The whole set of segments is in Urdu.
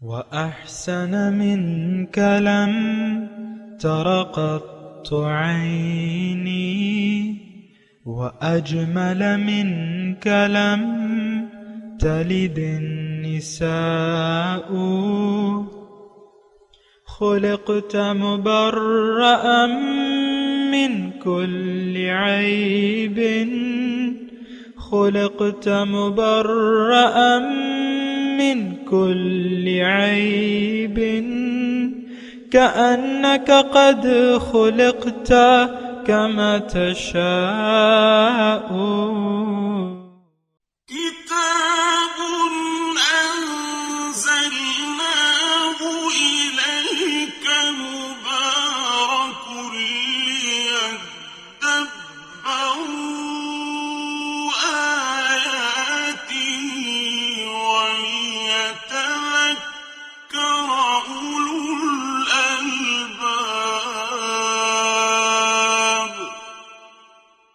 وأحسن منك لم تر قط عيني وأجمل منك لم تلد النساء خلقت مبرأ من كل عيب خلقت مبرأ من كل عيب كأنك قد خلقت كما تشاء كتاب أنزلناه إليك مبارك ليدبروا آياته وليتذكر أولو الألباب۔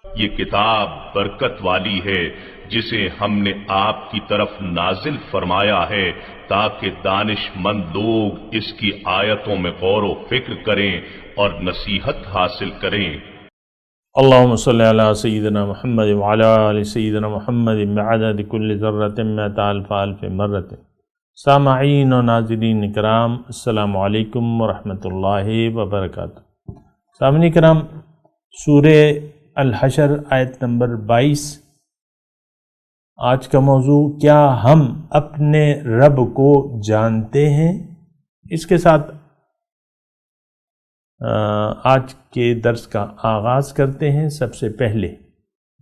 یہ کتاب برکت والی ہے جسے ہم نے آپ کی طرف نازل فرمایا ہے تاکہ دانش مند لوگ اس کی آیتوں میں غور و فکر کریں اور نصیحت حاصل کریں۔ اللهم صل على سيدنا محمد وعلى آل سيدنا محمد بعدد كل ذرة مئة ألف ألف مرة۔ سامعین و ناظرین کرام، السلام علیکم ورحمۃ اللہ وبرکاتہ۔ سامعین کرام، سورہ الحشر آیت نمبر 22، آج کا موضوع کیا ہم اپنے رب کو جانتے ہیں؟ اس کے ساتھ آج کے درس کا آغاز کرتے ہیں۔ سب سے پہلے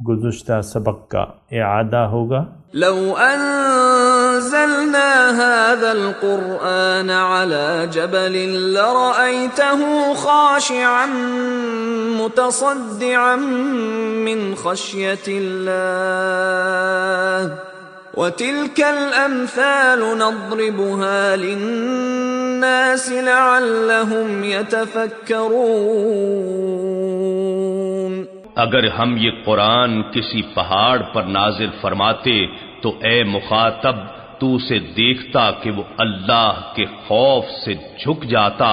گزشتہ سبق کا اعادہ ہوگا۔ لو انزلنا هذا القرآن على جبل لرأيته خاشعا متصدعا من خشية الله وتلك الأمثال نضربها للناس لعلهم يتفكرون۔ اگر ہم یہ قرآن کسی پہاڑ پر نازل فرماتے تو اے مخاطب تو اسے دیکھتا کہ وہ اللہ کے خوف سے جھک جاتا،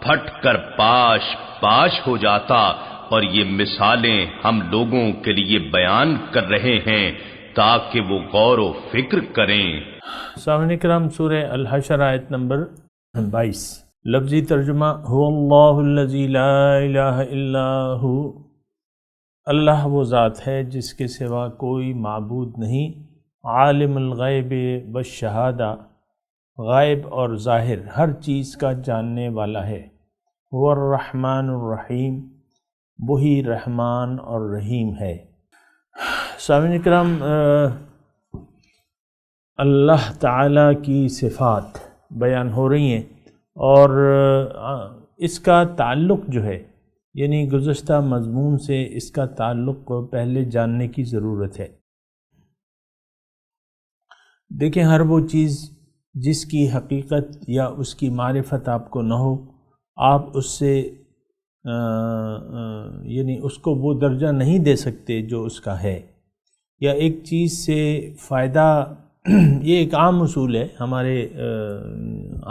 پھٹ کر پاش پاش ہو جاتا، اور یہ مثالیں ہم لوگوں کے لیے بیان کر رہے ہیں تاکہ وہ غور و فکر کریں۔ سامعین کرام، سورہ الحشر آیت نمبر 22، لفظی ترجمہ هو اللہ الذی لا الہ الا ہو، اللہ وہ ذات ہے جس کے سوا کوئی معبود نہیں، عالم الغیب والشہادہ، غائب اور ظاہر ہر چیز کا جاننے والا ہے، هو الرحمن الرحیم، وہی رحمان اور رحیم ہے۔ سامعین کرام، اللہ تعالیٰ کی صفات بیان ہو رہی ہیں اور اس کا تعلق جو ہے، یعنی گزشتہ مضمون سے اس کا تعلق پہلے جاننے کی ضرورت ہے۔ دیکھیں، ہر وہ چیز جس کی حقیقت یا اس کی معرفت آپ کو نہ ہو، آپ اس سے یعنی اس کو وہ درجہ نہیں دے سکتے جو اس کا ہے، یا ایک چیز سے فائدہ یہ ایک عام اصول ہے ہمارے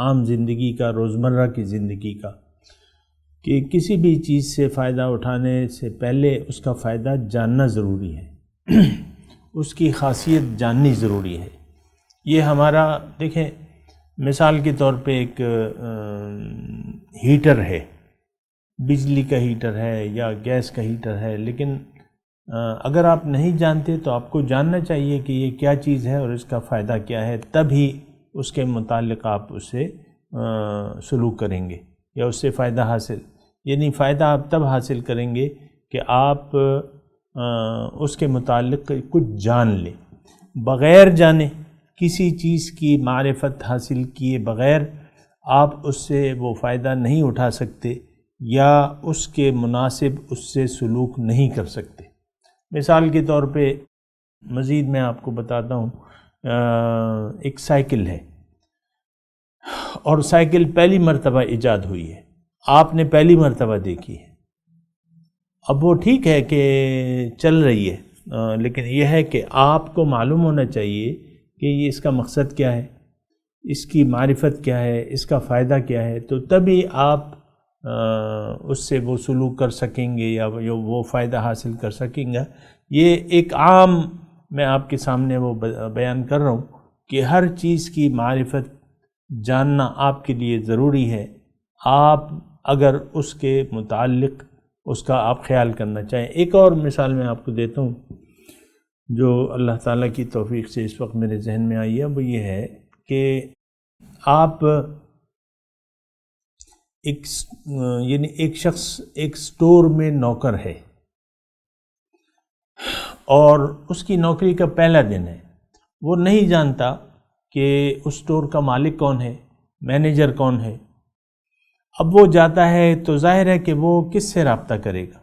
عام زندگی کا، روزمرہ کی زندگی کا، کہ کسی بھی چیز سے فائدہ اٹھانے سے پہلے اس کا فائدہ جاننا ضروری ہے، اس کی خاصیت جاننی ضروری ہے۔ یہ ہمارا دیکھیں، مثال کے طور پہ ایک ہیٹر ہے، بجلی کا ہیٹر ہے یا گیس کا ہیٹر ہے، لیکن اگر آپ نہیں جانتے تو آپ کو جاننا چاہیے کہ یہ کیا چیز ہے اور اس کا فائدہ کیا ہے، تب ہی اس کے متعلق آپ اس سے سلوک کریں گے یا اس سے فائدہ حاصل، یعنی فائدہ آپ تب حاصل کریں گے کہ آپ اس کے متعلق کچھ جان لیں۔ بغیر جانے، کسی چیز کی معرفت حاصل کیے بغیر آپ اس سے وہ فائدہ نہیں اٹھا سکتے یا اس کے مناسب اس سے سلوک نہیں کر سکتے۔ مثال کے طور پہ مزید میں آپ کو بتاتا ہوں، ایک سائیکل ہے اور سائیکل پہلی مرتبہ ایجاد ہوئی ہے، آپ نے پہلی مرتبہ دیکھی ہے۔ اب وہ ٹھیک ہے کہ چل رہی ہے، لیکن یہ ہے کہ آپ کو معلوم ہونا چاہیے کہ یہ اس کا مقصد کیا ہے، اس کی معرفت کیا ہے، اس کا فائدہ کیا ہے، تو تبھی آپ اس سے وہ سلوک کر سکیں گے یا وہ فائدہ حاصل کر سکیں گے۔ یہ ایک عام میں آپ کے سامنے وہ بیان کر رہا ہوں کہ ہر چیز کی معرفت جاننا آپ کے لیے ضروری ہے، آپ اگر اس کے متعلق اس کا آپ خیال کرنا چاہیں۔ ایک اور مثال میں آپ کو دیتا ہوں جو اللہ تعالیٰ کی توفیق سے اس وقت میرے ذہن میں آئی ہے، وہ یہ ہے کہ آپ ایک شخص ایک سٹور میں نوکر ہے اور اس کی نوکری کا پہلا دن ہے، وہ نہیں جانتا کہ اس سٹور کا مالک کون ہے، مینیجر کون ہے۔ اب وہ جاتا ہے تو ظاہر ہے کہ وہ کس سے رابطہ کرے گا،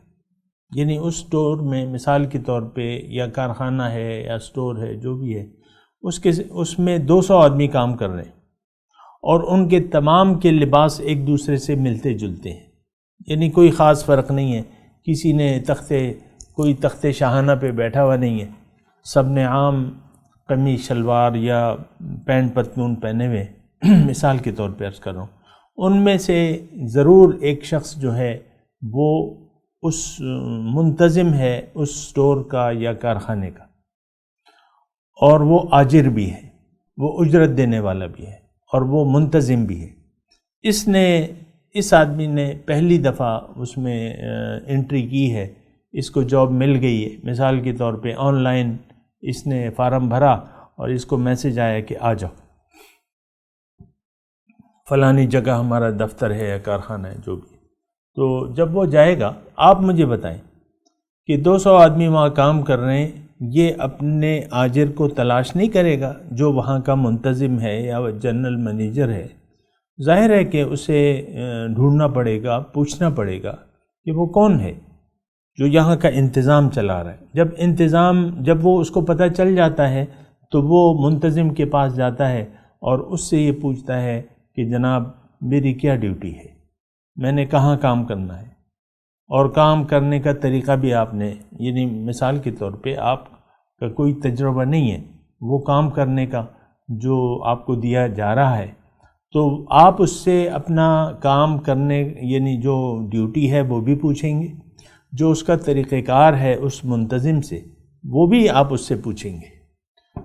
یعنی اس سٹور میں مثال کے طور پہ یا کارخانہ ہے یا سٹور ہے جو بھی ہے، اس میں 200 آدمی کام کر رہے ہیں اور ان کے تمام کے لباس ایک دوسرے سے ملتے جلتے ہیں، یعنی کوئی خاص فرق نہیں ہے، کسی نے کوئی تخت شاہانہ پہ بیٹھا ہوا نہیں ہے، سب نے عام قمیص شلوار یا پینٹ پتلون پہنے ہوئے، مثال کے طور پہ عرض کر رہا ہوں۔ ان میں سے ضرور ایک شخص جو ہے وہ اس منتظم ہے اس سٹور کا یا کارخانے کا، اور وہ آجر بھی ہے، وہ اجرت دینے والا بھی ہے اور وہ منتظم بھی ہے۔ اس آدمی نے پہلی دفعہ اس میں انٹری کی ہے، اس کو جاب مل گئی ہے، مثال کے طور پہ آن لائن اس نے فارم بھرا اور اس کو میسج آیا کہ آ جاؤ فلانی جگہ ہمارا دفتر ہے یا کارخانہ ہے جو بھی۔ تو جب وہ جائے گا، آپ مجھے بتائیں کہ 200 آدمی وہاں کام کر رہے ہیں، یہ اپنے آجر کو تلاش نہیں کرے گا جو وہاں کا منتظم ہے یا جنرل مینیجر ہے؟ ظاہر ہے کہ اسے ڈھونڈنا پڑے گا، پوچھنا پڑے گا کہ وہ کون ہے جو یہاں کا انتظام چلا رہا ہے۔ جب وہ اس کو پتہ چل جاتا ہے تو وہ منتظم کے پاس جاتا ہے اور اس سے یہ پوچھتا ہے کہ جناب میری کیا ڈیوٹی ہے، میں نے کہاں کام کرنا ہے، اور کام کرنے کا طریقہ بھی آپ نے، یعنی مثال کے طور پہ آپ کا کوئی تجربہ نہیں ہے وہ کام کرنے کا جو آپ کو دیا جا رہا ہے، تو آپ اس سے اپنا کام کرنے یعنی جو ڈیوٹی ہے وہ بھی پوچھیں گے، جو اس کا طریقہ کار ہے اس منتظم سے وہ بھی آپ اس سے پوچھیں گے۔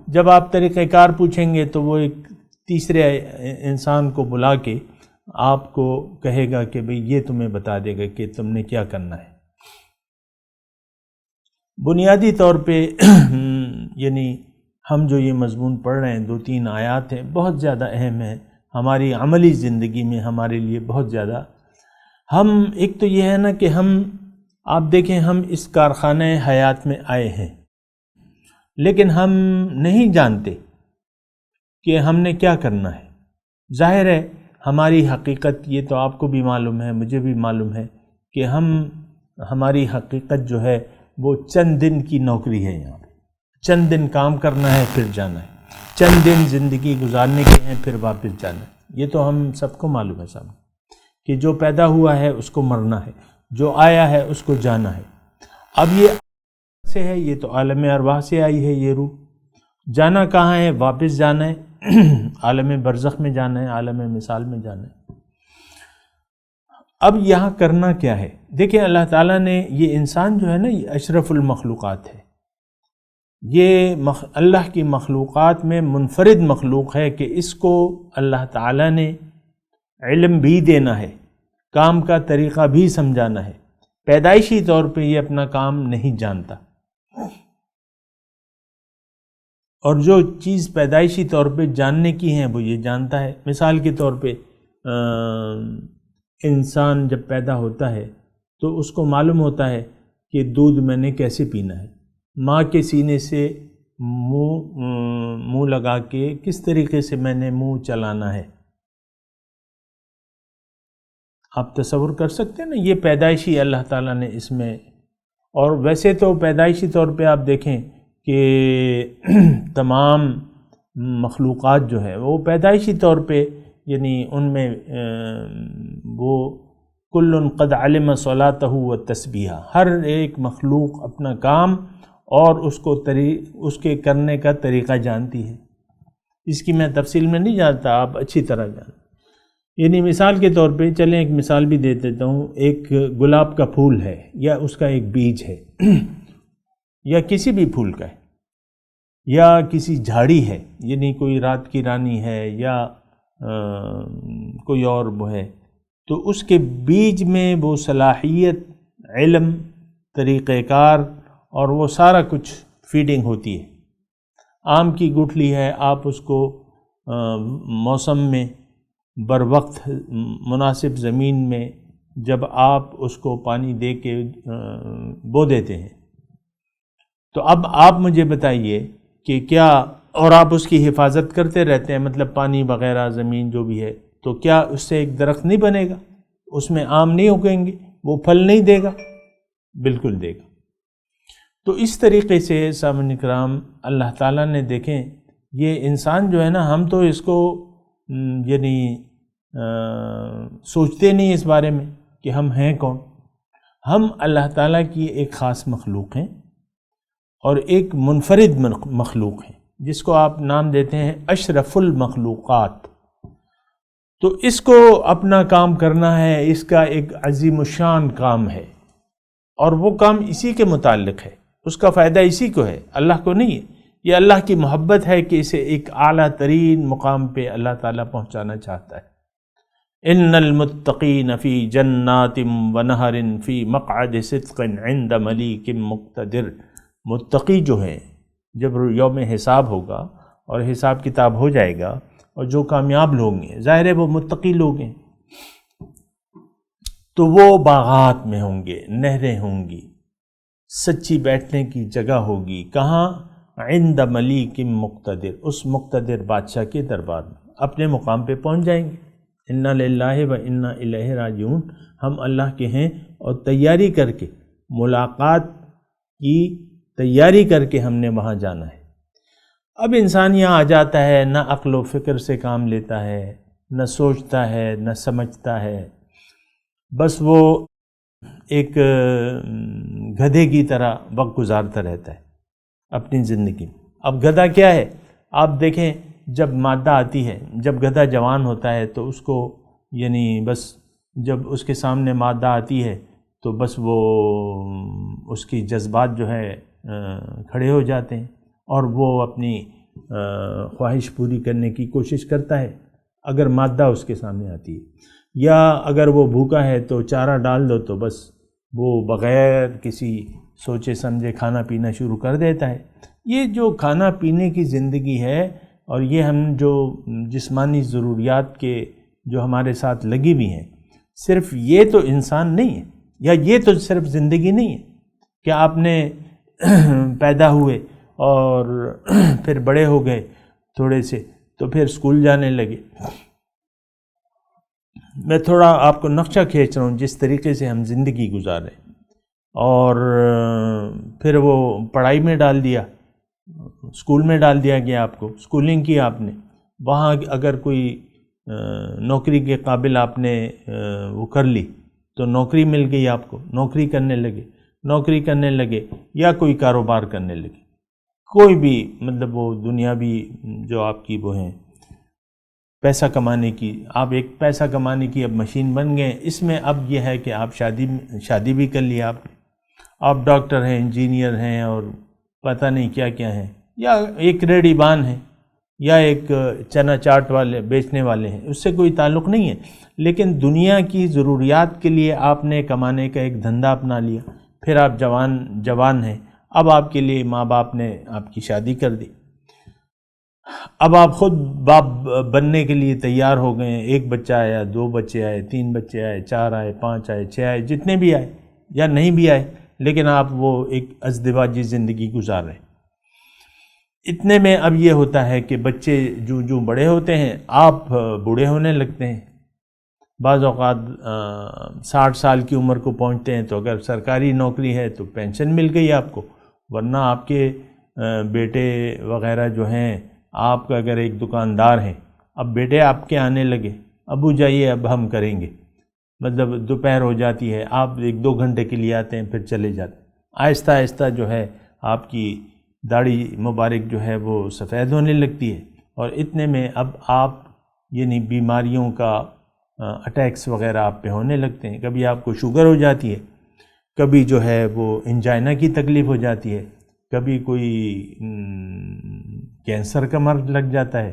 جب آپ طریقہ کار پوچھیں گے تو وہ ایک تیسرے انسان کو بلا کے آپ کو کہے گا کہ بھئی یہ تمہیں بتا دے گا کہ تم نے کیا کرنا ہے۔ بنیادی طور پہ یعنی ہم جو یہ مضمون پڑھ رہے ہیں 2-3 آیات ہیں، بہت زیادہ اہم ہیں ہماری عملی زندگی میں، ہمارے لیے بہت زیادہ۔ ایک تو یہ ہے نا کہ آپ دیکھیں ہم اس کارخانہ حیات میں آئے ہیں، لیکن ہم نہیں جانتے کہ ہم نے کیا کرنا ہے۔ ظاہر ہے ہماری حقیقت، یہ تو آپ کو بھی معلوم ہے، مجھے بھی معلوم ہے کہ ہماری حقیقت جو ہے وہ چند دن کی نوکری ہے، یہاں چند دن کام کرنا ہے پھر جانا ہے، چند دن زندگی گزارنے کے ہیں پھر واپس جانا ہے۔ یہ تو ہم سب کو معلوم ہے صاحب کہ جو پیدا ہوا ہے اس کو مرنا ہے، جو آیا ہے اس کو جانا ہے۔ اب یہ سے ہے، یہ تو عالم ارواح سے آئی ہے یہ روح، جانا کہاں ہے؟ واپس جانا ہے، عالم برزخ میں جانا ہے، عالم مثال میں جانا ہے۔ اب یہاں کرنا کیا ہے؟ دیکھیں اللہ تعالیٰ نے یہ انسان جو ہے نا، یہ اشرف المخلوقات ہے، یہ اللہ کی مخلوقات میں منفرد مخلوق ہے کہ اس کو اللہ تعالیٰ نے علم بھی دینا ہے، کام کا طریقہ بھی سمجھانا ہے۔ پیدائشی طور پہ یہ اپنا کام نہیں جانتا، اور جو چیز پیدائشی طور پہ جاننے کی ہیں وہ یہ جانتا ہے۔ مثال کے طور پہ انسان جب پیدا ہوتا ہے تو اس کو معلوم ہوتا ہے کہ دودھ میں نے کیسے پینا ہے، ماں کے سینے سے منہ لگا کے کس طریقے سے میں نے منہ چلانا ہے۔ آپ تصور کر سکتے ہیں نا، یہ پیدائشی اللہ تعالیٰ نے اس میں۔ اور ویسے تو پیدائشی طور پہ آپ دیکھیں کہ تمام مخلوقات جو ہے وہ پیدائشی طور پہ، یعنی ان میں وہ کل قد علم صلاتہ و تسبیحہ، ہر ایک مخلوق اپنا کام اور اس کے کرنے کا طریقہ جانتی ہے۔ اس کی میں تفصیل میں نہیں جانتا، آپ اچھی طرح جانیں۔ یعنی مثال کے طور پہ چلیں ایک مثال بھی دے دیتا ہوں، ایک گلاب کا پھول ہے یا اس کا ایک بیج ہے یا کسی بھی پھول کا ہے یا کسی جھاڑی ہے، یعنی کوئی رات کی رانی ہے یا کوئی اور وہ ہے، تو اس کے بیج میں وہ صلاحیت، علم، طریقہ کار اور وہ سارا کچھ فیڈنگ ہوتی ہے۔ آم کی گٹھلی ہے، آپ اس کو موسم میں بر وقت مناسب زمین میں جب آپ اس کو پانی دے کے بو دیتے ہیں، تو اب آپ مجھے بتائیے کہ کیا، اور آپ اس کی حفاظت کرتے رہتے ہیں، مطلب پانی وغیرہ زمین جو بھی ہے، تو کیا اس سے ایک درخت نہیں بنے گا؟ اس میں آم نہیں اگیں گے؟ وہ پھل نہیں دے گا؟ بالکل دے گا۔ تو اس طریقے سے سامعین کرام اللہ تعالیٰ نے دیکھیں، یہ انسان جو ہے نا، ہم تو اس کو یعنی سوچتے نہیں اس بارے میں کہ ہم ہیں کون۔ ہم اللہ تعالیٰ کی ایک خاص مخلوق ہیں اور ایک منفرد مخلوق ہیں، جس کو آپ نام دیتے ہیں اشرف المخلوقات۔ تو اس کو اپنا کام کرنا ہے، اس کا ایک عظیم الشان کام ہے، اور وہ کام اسی کے متعلق ہے، اس کا فائدہ اسی کو ہے، اللہ کو نہیں ہے۔ یہ اللہ کی محبت ہے کہ اسے ایک اعلیٰ ترین مقام پہ اللہ تعالیٰ پہنچانا چاہتا ہے۔ ان المتقین فی جنات ونہر فی مقعد صدق عند ملیک مقتدر۔ متقی جو ہیں، جب یوم حساب ہوگا اور حساب کتاب ہو جائے گا، اور جو کامیاب لوگ ہیں، ظاہر ہے وہ متقی لوگ ہیں، تو وہ باغات میں ہوں گے، نہریں ہوں گی، سچی بیٹھنے کی جگہ ہوگی۔ کہاں؟ عند ملیک مقتدر، اس مقتدر بادشاہ کے دربار میں اپنے مقام پہ پہنچ جائیں گے۔ انا للہ و انا الیہ راجعون، ہم اللہ کے ہیں، اور تیاری کر کے، ملاقات کی تیاری کر کے ہم نے وہاں جانا ہے۔ اب انسان یہاں آ جاتا ہے، نہ عقل و فکر سے کام لیتا ہے، نہ سوچتا ہے، نہ سمجھتا ہے، بس وہ ایک گدھے کی طرح وقت گزارتا رہتا ہے اپنی زندگی میں۔ اب گدھا کیا ہے؟ آپ دیکھیں، جب مادہ آتی ہے، جب گدھا جوان ہوتا ہے تو اس کو یعنی بس جب اس کے سامنے مادہ آتی ہے تو بس وہ اس کی جذبات جو ہے کھڑے ہو جاتے ہیں، اور وہ اپنی خواہش پوری کرنے کی کوشش کرتا ہے اگر مادہ اس کے سامنے آتی ہے، یا اگر وہ بھوکا ہے تو چارہ ڈال دو تو بس وہ بغیر کسی سوچے سمجھے کھانا پینا شروع کر دیتا ہے۔ یہ جو کھانا پینے کی زندگی ہے، اور یہ ہم جو جسمانی ضروریات کے جو ہمارے ساتھ لگی ہوئی ہیں، صرف یہ تو انسان نہیں ہے، یا یہ تو صرف زندگی نہیں ہے کہ آپ نے پیدا ہوئے اور پھر بڑے ہو گئے تھوڑے سے تو پھر اسکول جانے لگے۔ میں تھوڑا آپ کو نقشہ کھینچ رہا ہوں جس طریقے سے ہم زندگی گزارے، اور پھر وہ پڑھائی میں ڈال دیا، اسکول میں ڈال دیا گیا، آپ کو اسکولنگ کی آپ نے، وہاں اگر کوئی نوکری کے قابل آپ نے وہ کر لی تو نوکری مل گئی آپ کو، نوکری کرنے لگے یا کوئی کاروبار کرنے لگے، کوئی بھی مطلب وہ دنیاوی جو آپ کی وہ ہیں پیسہ کمانے کی، آپ ایک پیسہ کمانے کی اب مشین بن گئے۔ اس میں اب یہ ہے کہ آپ شادی بھی کر لیا، آپ ڈاکٹر ہیں، انجینئر ہیں، اور پتہ نہیں کیا کیا ہیں، یا ایک ریڑھی بان ہے، یا ایک چنا چاٹ والے بیچنے والے ہیں، اس سے کوئی تعلق نہیں ہے، لیکن دنیا کی ضروریات کے لیے آپ نے کمانے کا ایک دھندا اپنا لیا۔ پھر آپ جوان ہیں، اب آپ کے لیے ماں باپ نے آپ کی شادی کر دی، اب آپ خود باپ بننے کے لیے تیار ہو گئے ہیں، ایک بچہ آیا، 2 بچے آئے، 3 بچے آئے، 4 آئے، 5 آئے، 6 آئے، جتنے بھی آئے یا نہیں بھی آئے، لیکن آپ وہ ایک ازدواجی زندگی گزار رہے ہیں۔ اتنے میں اب یہ ہوتا ہے کہ بچے جو بڑے ہوتے ہیں، آپ بوڑھے ہونے لگتے ہیں، بعض اوقات 60 سال کی عمر کو پہنچتے ہیں تو اگر سرکاری نوکری ہے تو پینشن مل گئی آپ کو، ورنہ آپ کے بیٹے وغیرہ جو ہیں، آپ کا اگر ایک دکاندار ہیں، اب بیٹے آپ کے آنے لگے، ابو جائیے اب ہم کریں گے، مطلب دوپہر ہو جاتی ہے، آپ 1-2 گھنٹے کے لیے آتے ہیں پھر چلے جاتے ہیں، آہستہ آہستہ جو ہے آپ کی داڑھی مبارک جو ہے وہ سفید ہونے لگتی ہے، اور اتنے میں اب آپ یعنی بیماریوں کا اٹیکس وغیرہ آپ پہ ہونے لگتے ہیں. کبھی آپ کو شوگر ہو جاتی ہے، کبھی جو ہے وہ انجائنا کی تکلیف ہو جاتی ہے، کبھی کوئی کینسر کا مرض لگ جاتا ہے،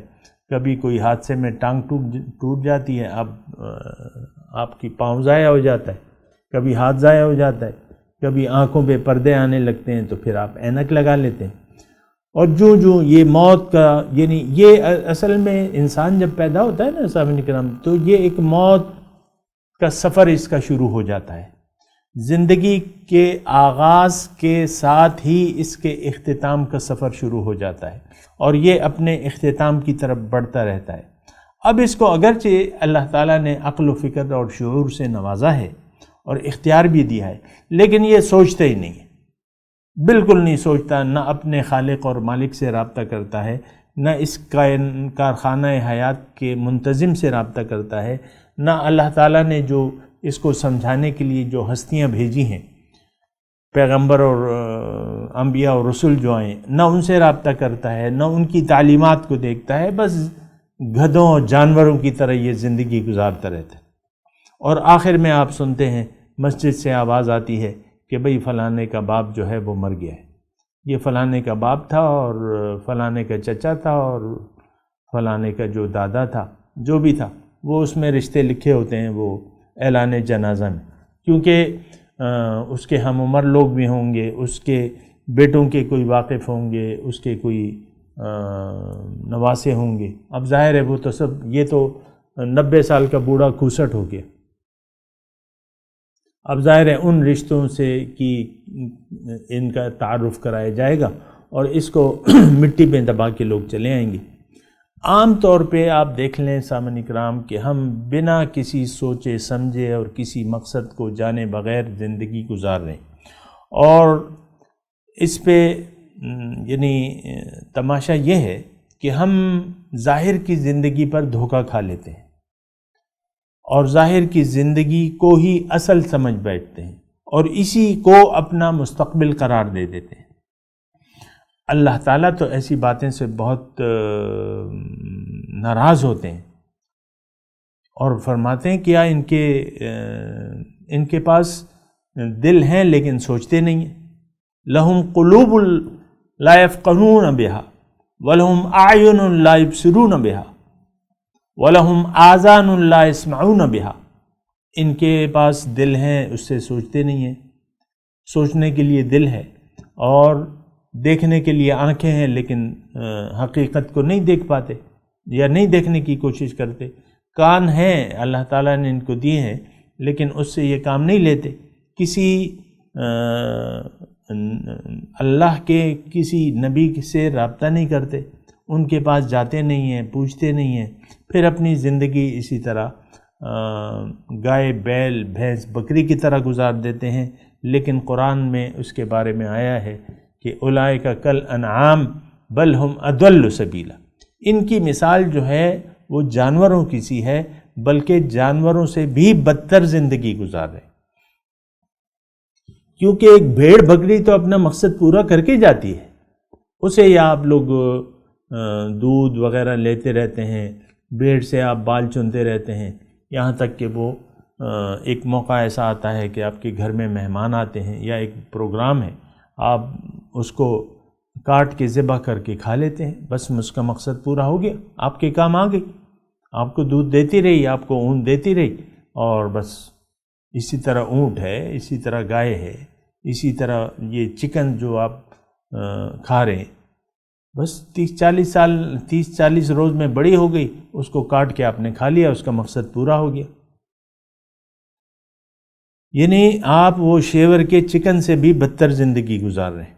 کبھی کوئی حادثے میں ٹانگ ٹوٹ جاتی ہے، آپ کی پاؤں ضائع ہو جاتا ہے، کبھی ہاتھ ضائع ہو جاتا ہے، کبھی آنکھوں پہ پردے آنے لگتے ہیں تو پھر آپ اینک لگا لیتے ہیں. اور جو یہ موت کا یعنی یہ اصل میں انسان جب پیدا ہوتا ہے نا سامعین کرام، تو یہ ایک موت کا سفر اس کا شروع ہو جاتا ہے. زندگی کے آغاز کے ساتھ ہی اس کے اختتام کا سفر شروع ہو جاتا ہے اور یہ اپنے اختتام کی طرف بڑھتا رہتا ہے. اب اس کو اگرچہ اللہ تعالیٰ نے عقل و فکر اور شعور سے نوازا ہے اور اختیار بھی دیا ہے، لیکن یہ سوچتا ہی نہیں ہے، بالکل نہیں سوچتا، نہ اپنے خالق اور مالک سے رابطہ کرتا ہے، نہ اس کارخانہ حیات کے منتظم سے رابطہ کرتا ہے، نہ اللہ تعالیٰ نے جو اس کو سمجھانے کے لیے جو ہستیاں بھیجی ہیں، پیغمبر اور انبیاء اور رسول جو آئیں، نہ ان سے رابطہ کرتا ہے، نہ ان کی تعلیمات کو دیکھتا ہے، بس گدھوں اور جانوروں کی طرح یہ زندگی گزارتا رہتا ہے. اور آخر میں آپ سنتے ہیں مسجد سے آواز آتی ہے کہ بھئی فلانے کا باپ جو ہے وہ مر گیا ہے. یہ فلانے کا باپ تھا اور فلانے کا چچا تھا اور فلانے کا جو دادا تھا، جو بھی تھا، وہ اس میں رشتے لکھے ہوتے ہیں وہ اعلان جنازہ میں، کیونکہ اس کے ہم عمر لوگ بھی ہوں گے، اس کے بیٹوں کے کوئی واقف ہوں گے، اس کے کوئی نواسے ہوں گے. اب ظاہر ہے وہ تو سب، یہ تو 90 سال کا بوڑھا کھوسٹ ہو گیا. اب ظاہر ہے ان رشتوں سے کی ان کا تعارف کرایا جائے گا اور اس کو مٹی پہ دبا کے لوگ چلے آئیں گے. عام طور پہ آپ دیکھ لیں سامعین کرام کہ ہم بنا کسی سوچے سمجھے اور کسی مقصد کو جانے بغیر زندگی گزار رہے ہیں، اور اس پہ یعنی تماشا یہ ہے کہ ہم ظاہر کی زندگی پر دھوکہ کھا لیتے ہیں اور ظاہر کی زندگی کو ہی اصل سمجھ بیٹھتے ہیں اور اسی کو اپنا مستقبل قرار دے دیتے ہیں. اللہ تعالیٰ تو ایسی باتیں سے بہت ناراض ہوتے ہیں اور فرماتے ہیں کیا ان کے پاس دل ہیں لیکن سوچتے نہیں ہیں. لہم قلوب لا یفقہون بہا ولہم اعین لا یبصرون بہا وَلَهُمْ آذَانٌ لَا يَسْمَعُونَ بِهَا. ان کے پاس دل ہیں، اس سے سوچتے نہیں ہیں. سوچنے کے لیے دل ہے اور دیکھنے کے لیے آنکھیں ہیں، لیکن حقیقت کو نہیں دیکھ پاتے یا نہیں دیکھنے کی کوشش کرتے. کان ہیں، اللہ تعالیٰ نے ان کو دیے ہیں، لیکن اس سے یہ کام نہیں لیتے. کسی اللہ کے کسی نبی سے رابطہ نہیں کرتے، ان کے پاس جاتے نہیں ہیں، پوچھتے نہیں ہیں، پھر اپنی زندگی اسی طرح گائے، بیل، بھینس، بکری کی طرح گزار دیتے ہیں. لیکن قرآن میں اس کے بارے میں آیا ہے کہ اولئک کل انعام بل ہم اضل سبیلا. ان کی مثال جو ہے وہ جانوروں کی سی ہے، بلکہ جانوروں سے بھی بدتر زندگی گزار رہے. کیونکہ ایک بھیڑ بکری تو اپنا مقصد پورا کر کے جاتی ہے، اسے یا آپ لوگ دودھ وغیرہ لیتے رہتے ہیں، بھیڑ سے آپ بال چنتے رہتے ہیں، یہاں تک کہ وہ ایک موقع ایسا آتا ہے کہ آپ کے گھر میں مہمان آتے ہیں یا ایک پروگرام ہے، آپ اس کو کاٹ کے ذبح کر کے کھا لیتے ہیں. بس اس کا مقصد پورا ہو گیا، آپ کے کام آ گئی، آپ کو دودھ دیتی رہی، آپ کو اون دیتی رہی، اور بس اسی طرح اونٹ ہے، اسی طرح گائے ہے، اسی طرح یہ چکن جو آپ کھا رہے ہیں، بس 30-40 روز میں بڑی ہو گئی، اس کو کاٹ کے آپ نے کھا لیا، اس کا مقصد پورا ہو گیا. یعنی آپ وہ شیور کے چکن سے بھی بدتر زندگی گزار رہے ہیں.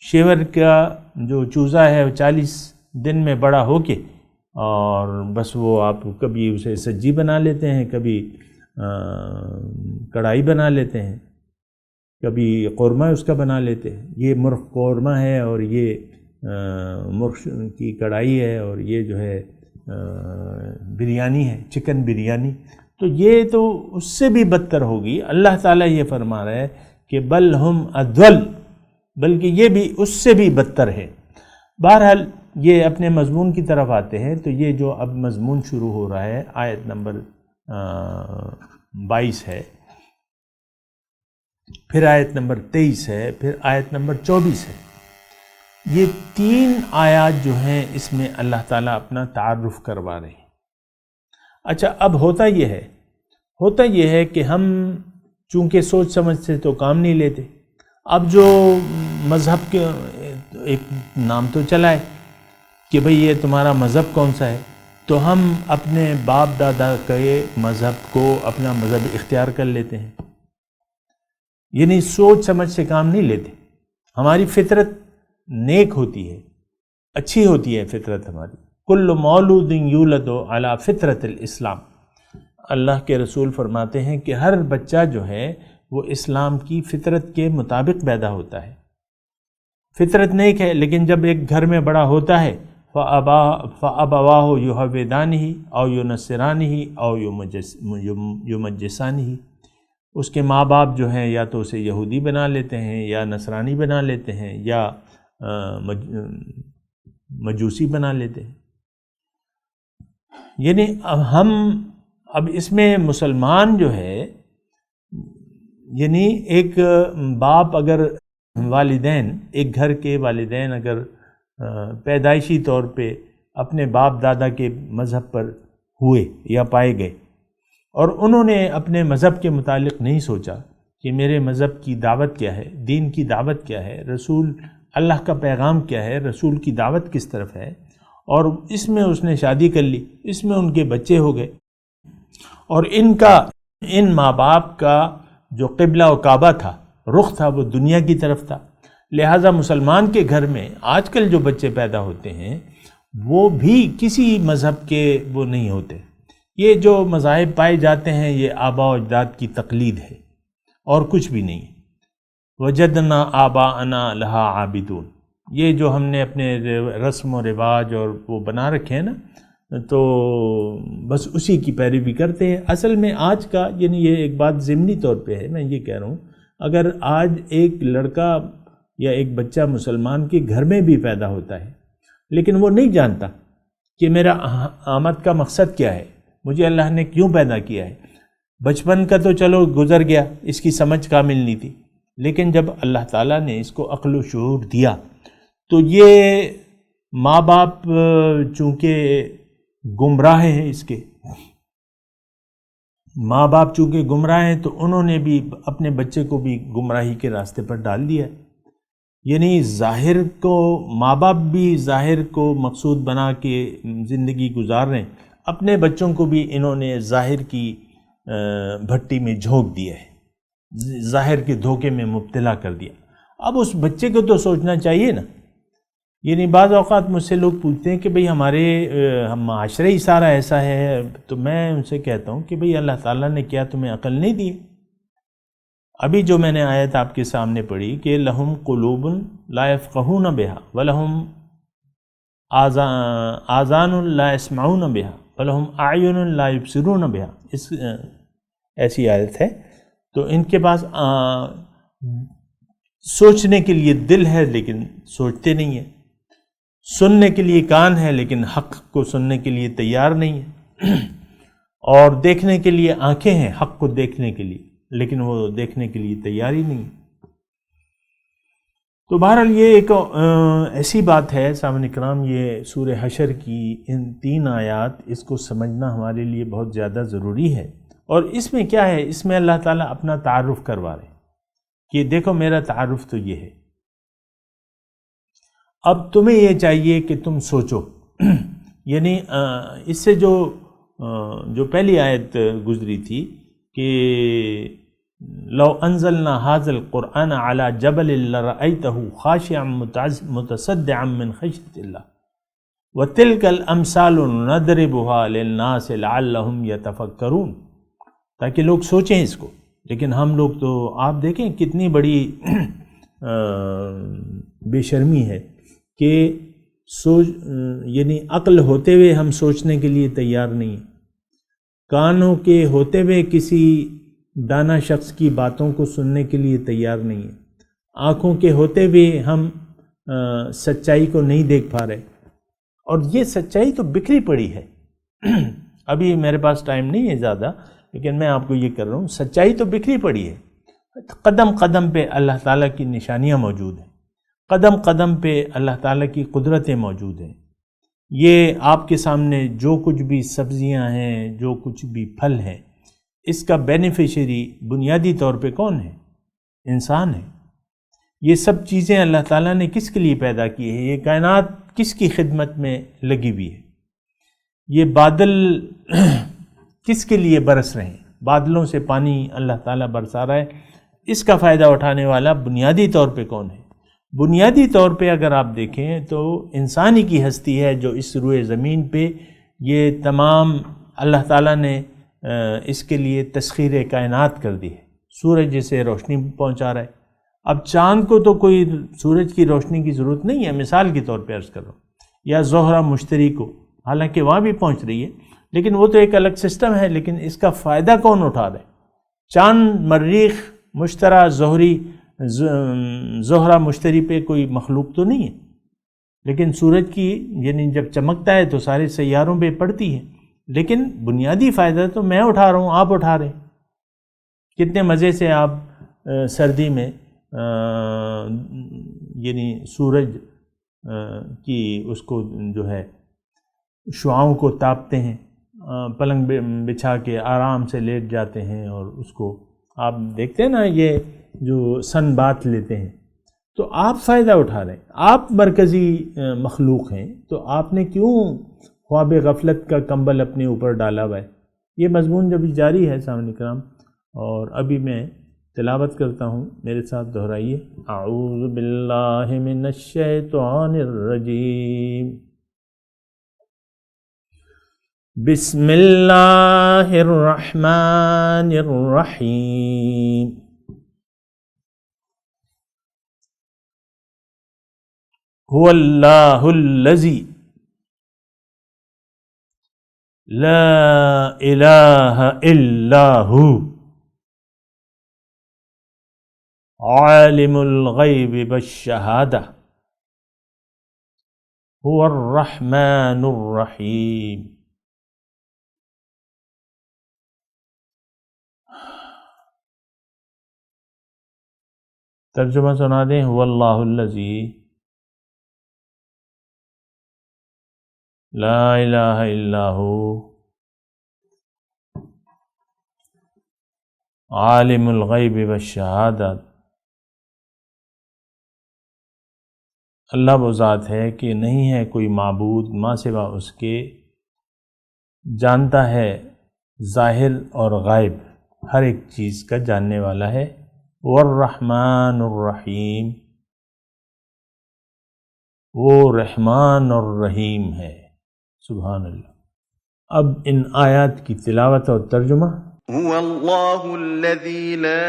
شیور کا جو چوزا ہے وہ 40 دن میں بڑا ہو کے، اور بس وہ آپ کبھی اسے سجی بنا لیتے ہیں، کبھی کڑھائی بنا لیتے ہیں، کبھی قورمہ اس کا بنا لیتے ہیں. یہ مرغ قورمہ ہے اور یہ مرغ کی کڑھائی ہے اور یہ جو ہے بریانی ہے، چکن بریانی. تو یہ تو اس سے بھی بدتر ہوگی. اللہ تعالیٰ یہ فرما رہا ہے کہ بل ہم اضل، بلکہ یہ بھی اس سے بھی بدتر ہے. بہرحال یہ اپنے مضمون کی طرف آتے ہیں، تو یہ جو اب مضمون شروع ہو رہا ہے آیت نمبر 22 ہے، پھر آیت نمبر 23 ہے، پھر آیت نمبر 24 ہے۔ یہ 3 آیات جو ہیں اس میں اللہ تعالیٰ اپنا تعارف کروا رہے ہیں۔ اچھا، اب ہوتا یہ ہے کہ ہم چونکہ سوچ سمجھ سے تو کام نہیں لیتے، اب جو مذہب کے ایک نام تو چلا ہے کہ بھئی یہ تمہارا مذہب کون سا ہے، تو ہم اپنے باپ دادا کے مذہب کو اپنا مذہب اختیار کر لیتے ہیں، یعنی سوچ سمجھ سے کام نہیں لیتے۔ ہماری فطرت نیک ہوتی ہے، اچھی ہوتی ہے فطرت ہماری۔ کل مولود یولد علی فطرت الاسلام، اللہ کے رسول فرماتے ہیں کہ ہر بچہ جو ہے وہ اسلام کی فطرت کے مطابق پیدا ہوتا ہے، فطرت نیک ہے، لیکن جب ایک گھر میں بڑا ہوتا ہے فَأَبَوَاهُ يُهَوِّدَانِهِ أَوْ يُنَصِّرَانِهِ أَوْ يُمَجِّسَانِهِ، اس کے ماں باپ جو ہیں یا تو اسے یہودی بنا لیتے ہیں یا نصرانی بنا لیتے ہیں یا مجوسی بنا لیتے ہیں۔ یعنی اب اس میں مسلمان جو ہے، یعنی ایک باپ اگر والدین، ایک گھر کے والدین اگر پیدائشی طور پہ اپنے باپ دادا کے مذہب پر ہوئے یا پائے گئے، اور انہوں نے اپنے مذہب کے متعلق نہیں سوچا کہ میرے مذہب کی دعوت کیا ہے، دین کی دعوت کیا ہے، رسول اللہ کا پیغام کیا ہے، رسول کی دعوت کس طرف ہے، اور اس میں اس نے شادی کر لی، اس میں ان کے بچے ہو گئے، اور ان ماں باپ کا جو قبلہ و کعبہ تھا، رخ تھا، وہ دنیا کی طرف تھا۔ لہٰذا مسلمان کے گھر میں آج کل جو بچے پیدا ہوتے ہیں وہ بھی کسی مذہب کے وہ نہیں ہوتے۔ یہ جو مذاہب پائے جاتے ہیں یہ آباء و اجداد کی تقلید ہے اور کچھ بھی نہیں۔ وجدنا آباءنا لہا عابدون، یہ جو ہم نے اپنے رسم و رواج اور وہ بنا رکھے ہیں نا، تو بس اسی کی پیروی کرتے ہیں۔ اصل میں آج کا، یعنی یہ ایک بات ضمنی طور پہ ہے، میں یہ کہہ رہا ہوں، اگر آج ایک لڑکا یا ایک بچہ مسلمان کے گھر میں بھی پیدا ہوتا ہے لیکن وہ نہیں جانتا کہ میرا آمد کا مقصد کیا ہے، مجھے اللہ نے کیوں پیدا کیا ہے، بچپن کا تو چلو گزر گیا، اس کی سمجھ کامل نہیں تھی، لیکن جب اللہ تعالیٰ نے اس کو عقل و شعور دیا تو یہ ماں باپ چونکہ گمراہ ہیں، اس کے ماں باپ چونکہ گمراہ ہیں تو انہوں نے بھی اپنے بچے کو بھی گمراہی کے راستے پر ڈال دیا، یعنی ظاہر کو ماں باپ بھی ظاہر کو مقصود بنا کے زندگی گزار رہے ہیں، اپنے بچوں کو بھی انہوں نے ظاہر کی بھٹی میں جھونک دیا ہے، ظاہر کے دھوکے میں مبتلا کر دیا۔ اب اس بچے کو تو سوچنا چاہیے نا، یعنی بعض اوقات مجھ سے لوگ پوچھتے ہیں کہ بھئی ہمارے معاشرے ہی سارا ایسا ہے، تو میں ان سے کہتا ہوں کہ بھئی اللہ تعالیٰ نے کیا تمہیں عقل نہیں دی؟ ابھی جو میں نے آیت آپ کے سامنے پڑھی کہ لہم قلوب لا یفقہون بہا ولہم آذان لا یسمعون بہا ولہم اعین لا یبصرون بہا، ایسی آیت ہے۔ تو ان کے پاس سوچنے کے لیے دل ہے لیکن سوچتے نہیں ہیں، سننے کے لیے کان ہے لیکن حق کو سننے کے لیے تیار نہیں ہے، اور دیکھنے کے لیے آنکھیں ہیں حق کو دیکھنے کے لیے، لیکن وہ دیکھنے کے لیے تیار ہی نہیں ہے۔ تو بہرحال یہ ایک ایسی بات ہے سامعین کرام، یہ سورہ حشر کی ان 3 آیات، اس کو سمجھنا ہمارے لیے بہت زیادہ ضروری ہے۔ اور اس میں کیا ہے، اس میں اللہ تعالیٰ اپنا تعارف کروا رہے ہیں کہ دیکھو میرا تعارف تو یہ ہے، اب تمہیں یہ چاہیے کہ تم سوچو۔ یعنی اس سے جو پہلی آیت گزری تھی کہ لو انزلنا هذا القرآن على جبل لرأيته خاشعا متصدعا من خشية الله وتلك الامثال نضربها للناس لعلهم يتفكرون، تاکہ لوگ سوچیں اس کو۔ لیکن ہم لوگ تو آپ دیکھیں کتنی بڑی بے شرمی ہے کہ یعنی عقل ہوتے ہوئے ہم سوچنے کے لیے تیار نہیں ہیں، کانوں کے ہوتے ہوئے کسی دانا شخص کی باتوں کو سننے کے لیے تیار نہیں ہیں، آنکھوں کے ہوتے ہوئے ہم سچائی کو نہیں دیکھ پا رہے، اور یہ سچائی تو بکھری پڑی ہے۔ ابھی میرے پاس ٹائم نہیں ہے زیادہ، لیکن میں آپ کو یہ کر رہا ہوں، سچائی تو بکھری پڑی ہے، قدم قدم پہ اللہ تعالیٰ کی نشانیاں موجود ہیں، قدم قدم پہ اللہ تعالیٰ کی قدرتیں موجود ہیں۔ یہ آپ کے سامنے جو کچھ بھی سبزیاں ہیں، جو کچھ بھی پھل ہیں، اس کا بینیفیشری بنیادی طور پہ کون ہے؟ انسان ہے۔ یہ سب چیزیں اللہ تعالیٰ نے کس کے لیے پیدا کی ہے؟ یہ کائنات کس کی خدمت میں لگی ہوئی ہے؟ یہ بادل کس کے لیے برس رہے ہیں؟ بادلوں سے پانی اللہ تعالیٰ برسا رہا ہے، اس کا فائدہ اٹھانے والا بنیادی طور پہ کون ہے؟ بنیادی طور پہ اگر آپ دیکھیں تو انسانی کی ہستی ہے، جو اس روئے زمین پہ یہ تمام اللہ تعالیٰ نے اس کے لیے تسخیر کائنات کر دی ہے۔ سورج جسے روشنی پہنچا رہا ہے، اب چاند کو تو کوئی سورج کی روشنی کی ضرورت نہیں ہے، مثال کے طور پہ عرض کر رہا ہوں، یا زہرہ مشتری کو، حالانکہ وہاں بھی پہنچ رہی ہے، لیکن وہ تو ایک الگ سسٹم ہے، لیکن اس کا فائدہ کون اٹھا رہا ہے؟ چاند، مریخ، مشتری، زہرہ مشتری پہ کوئی مخلوق تو نہیں ہے، لیکن سورج کی یعنی جب چمکتا ہے تو سارے سیاروں پہ پڑتی ہے، لیکن بنیادی فائدہ تو میں اٹھا رہا ہوں، آپ اٹھا رہے ہیں۔ کتنے مزے سے آپ سردی میں یعنی سورج کی اس کو جو ہے شعاؤں کو تاپتے ہیں، پلنگ بچھا کے آرام سے لیٹ جاتے ہیں، اور اس کو آپ دیکھتے ہیں نا، یہ جو سن بات لیتے ہیں، تو آپ فائدہ اٹھا رہے ہیں، آپ مرکزی مخلوق ہیں، تو آپ نے کیوں خواب غفلت کا کمبل اپنے اوپر ڈالا ہوا ہے؟ یہ مضمون جب جاری ہے سامعین کرام، اور ابھی میں تلاوت کرتا ہوں، میرے ساتھ دہرائیے۔ اعوذ باللہ من الشیطان الرجیم، بسم اللہ الرحمن الرحیم۔ هو اللہ الذی لا الہ الا ہو عالم الغیب والشہادہ هو الرحمن الرحیم۔ ترجمہ سنا دیں۔ هو اللہ الذی لا الہ الا ہو عالم الغیب والشہادہ، اللہ وہ ذات ہے کہ نہیں ہے کوئی معبود ماں سوا اس کے، جانتا ہے ظاہر اور غائب، ہر ایک چیز کا جاننے والا ہے۔ والرحمن الرحیم، وہ رحمان اور رحیم ہے۔ سبحان اللہ۔ اب ان آیات کی تلاوت اور ترجمہ۔ هو الله الذي لا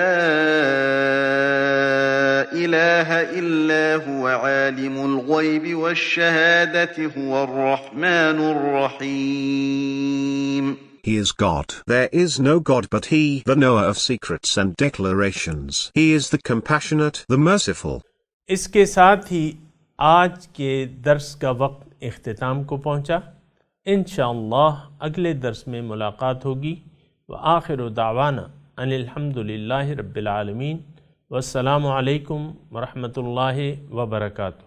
إله إلا هو عالم الغيب والشهادة هو الرحمن الرحيم. He is God. There is no God but He, the knower of secrets and declarations. He is the compassionate, the merciful. اس کے ساتھ ہی آج کے درس کا وقت اختتام کو پہنچا۔ انشاءاللہ اگلے درس میں ملاقات ہوگی۔ وآخر دعوانا ان الحمدللہ رب العالمین، والسلام علیکم ورحمۃ اللہ وبرکاتہ۔